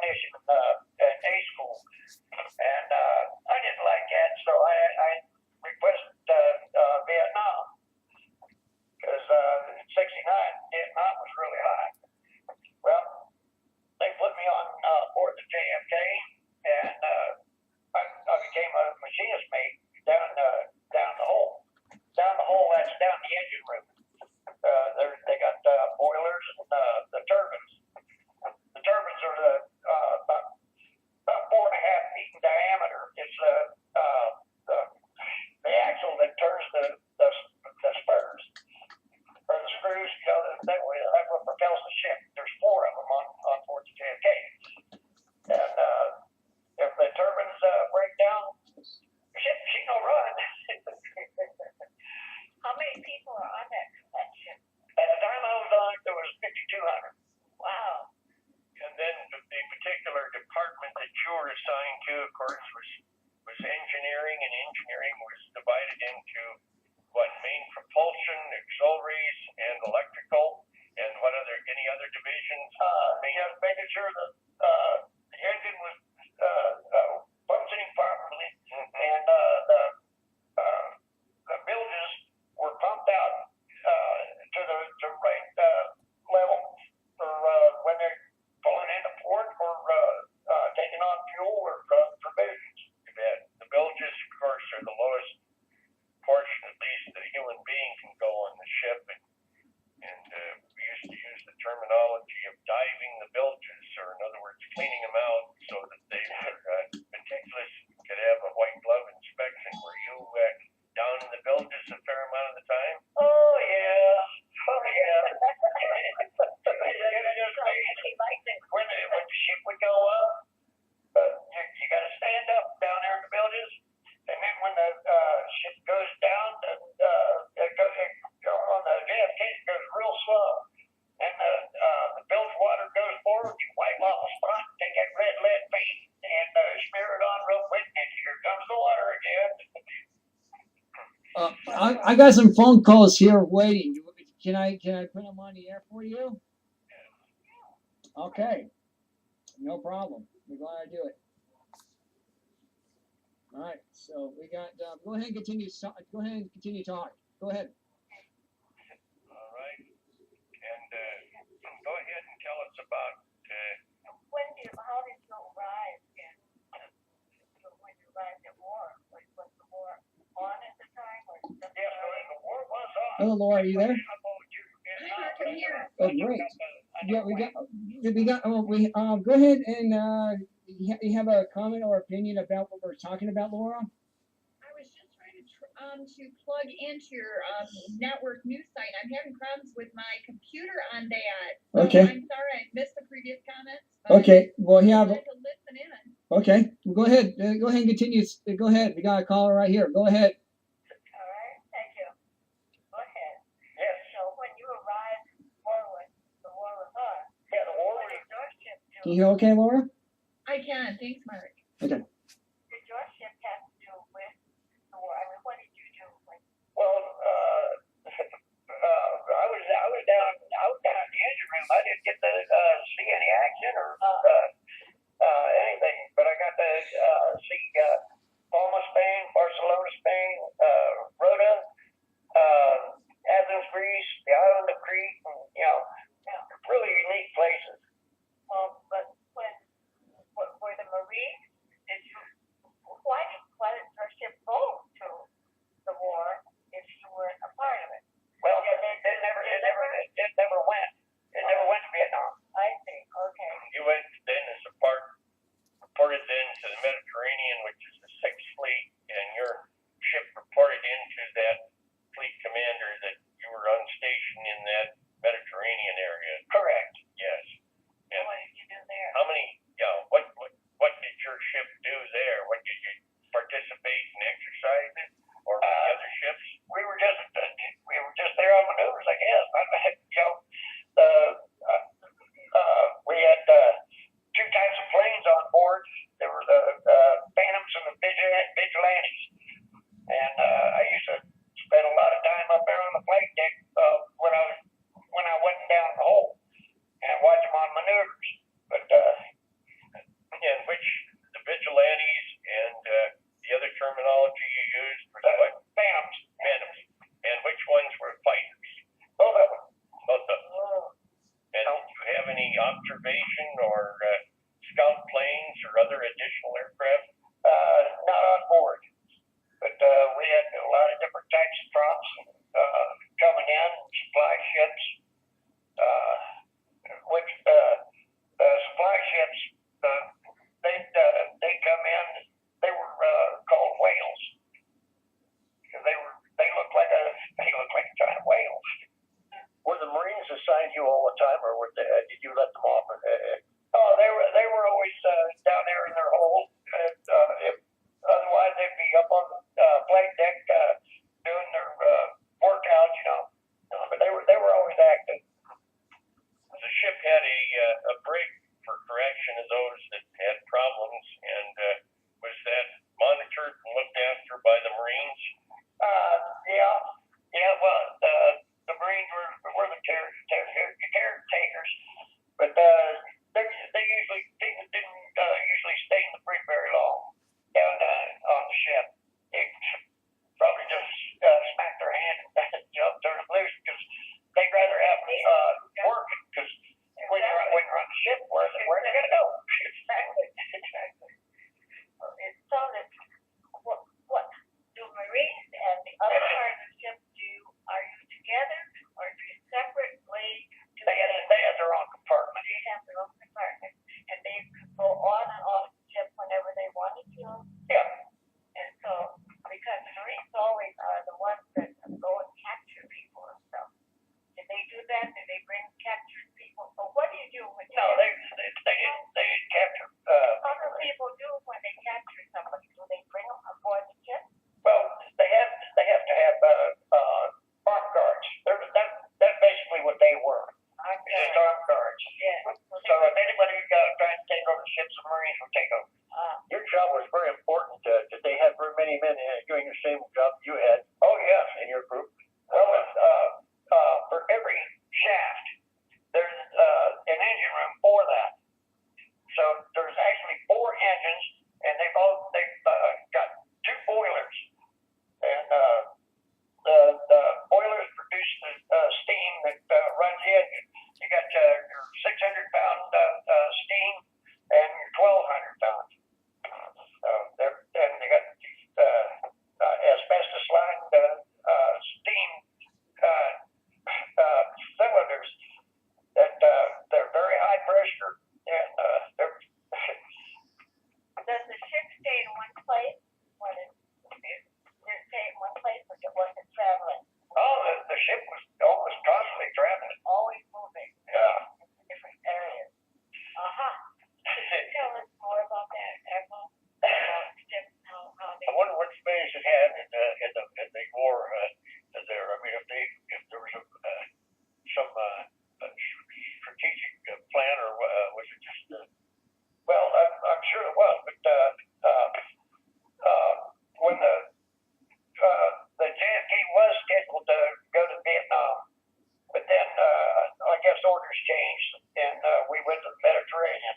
technician at A school, and I didn't like that, so I requested Vietnam, because in '69 Vietnam was really high. Well, they put me on board the JFK, and I became a machinist mate down the hole. Down the hole, that's down the engine room. They got boilers and the turbines. The turbines are about 4.5 feet in diameter. It's the axle that turns the spurs or the screws. You know, that's what propels the ship. There's 4 of them on board the JFK. And if the turbines break down, the ship she no run. How many people are on that ship? At the time I was on it, there was 5,200. Wow. And then the particular department that you were assigned to, of course, was engineering, and engineering was divided into main propulsion, auxiliaries, and electrical, and any other divisions? Making sure that the engine was functioning properly, and the bilges were pumped out to the right level for when they're pulling into port or taking on fuel or provisions. The bilges, of course, are the lowest portion, at least, that a human being can go on the ship, and we used to use the terminology of diving the bilges, or in other words, cleaning them out so that they were meticulous, could have a white glove inspection. Were you down in the bilges a fair amount of the time? Oh yeah. When the ship would go up, you got to stand up down there in the bilges, and then when the ship goes down, on the JFK it goes real slow, and the bilge water goes forward. You wipe off the spot, take that red lead paint, and smear it on real quick, and here comes the water again. I got some phone calls here waiting. Can I put them on the air for you? Okay, no problem. We're glad to do it. All right, so we got. Go ahead and continue. Go ahead and continue talking. Go ahead. All right, and go ahead and tell us about. How did you arrive when you arrived at war? Was the war on at the time? Yes, the war was on. Hello, Laura, are you there? I can hear. Oh, great. Yeah, we got. Go ahead and you have a comment or opinion about what we're talking about, Laura? I was just trying to plug into your network news site. I'm having problems with my computer on that. So Okay. I'm sorry I missed the previous comments. Okay. Well, yeah. I had to listen in. Okay. Well, go ahead. Go ahead and continue. Go ahead. We got a caller right here. Go ahead. All right. Thank you. Go ahead. Yes. So when you arrived, the war was on. Yeah, the war What was. did your ship do? Can you hear okay, Laura? I can. Thanks, Mark. Okay. Did your ship have to do with the war? I mean, what did you do? Well, I was down in the engine room. I didn't get to see any action or anything, but I got to see Palma, Spain, Barcelona, Spain, Rota, Athens, Greece, the island of Crete, and really unique places. But were the Marines? Why did your ship go to the war if you weren't a part of it? Well, it never went. It never went to Vietnam. I see. Okay. You went then as a reported then to the Mediterranean, which is the 6th Fleet, and your ship reported into that fleet commander that you were on station in that Mediterranean area. Correct. Yes. And What did you do there? how many? What did your ship do there? What did you participate in exercises or with the other ships? We were just there on maneuvers, I guess. We had 2 types of planes on board. There were the Phantoms and the Vigilantes, and I used to spend a lot of time up there on the flight deck when I went down the hole and watch them on maneuvers. But any observation or scout planes or other additional aircraft? Not on board, but we had a lot of different types of props coming in, supply ships, which supply ships, they come in. They were called whales because they looked like a giant whale. Were the Marines assigned you all the time, or did you let them off? Oh, they were always down there in their hole. Otherwise, they'd be up on the flight deck doing their workouts, you know. But they were always active. The ship had a brig for correction of those that had problems, and was that monitored and looked after by the Marines? Yeah. Well, the Marines were the caretakers, but they usually didn't usually stay in the brig very long down on the ship. They probably just smacked their hand and turned it loose because they'd rather have me working because when you're on the ship, where are they gonna go? Exactly. It sounded, what do Marines and the other part of the ship do? Are you together or do you separately? They had their own compartment. They have their own compartment and they could go on and off the ship whenever they wanted to. Yeah. And so, because the Marines always are the ones that go and capture people and stuff. Did they do that? Did they bring captured people? So what do you do when No, they didn't capture. How do people do when they capture somebody? Do they bring them aboard the ship? Well, they have to have armed guards. That's basically what they were. Just armed guards. Yeah. So if anybody trying to take over the ships, the Marines would take over. Your job was very important. Did they have very many men doing the same job you had? Oh yes. In your group? Well, for every shaft, there's an engine room for that. So there's actually 4 engines, and they've got 2 boilers, and the boilers produce the steam that runs the engine. You got your 600-pound steam and your 1,200-pound. And they got asbestos lined steam cylinders that they're very high pressure, and Does the ship stay in one place when it stay in one place when it wasn't traveling? oh, the ship was almost constantly traveling. Always moving Yeah. in different areas. Tell us more about that, Admiral. About ships, how they. I wonder what Spanish it had in the war there. I mean, if there was some strategic plan, or was it just? Well, I'm sure it was, but when the JFK was scheduled to go to Vietnam, but then I guess orders changed, and we went to the Mediterranean.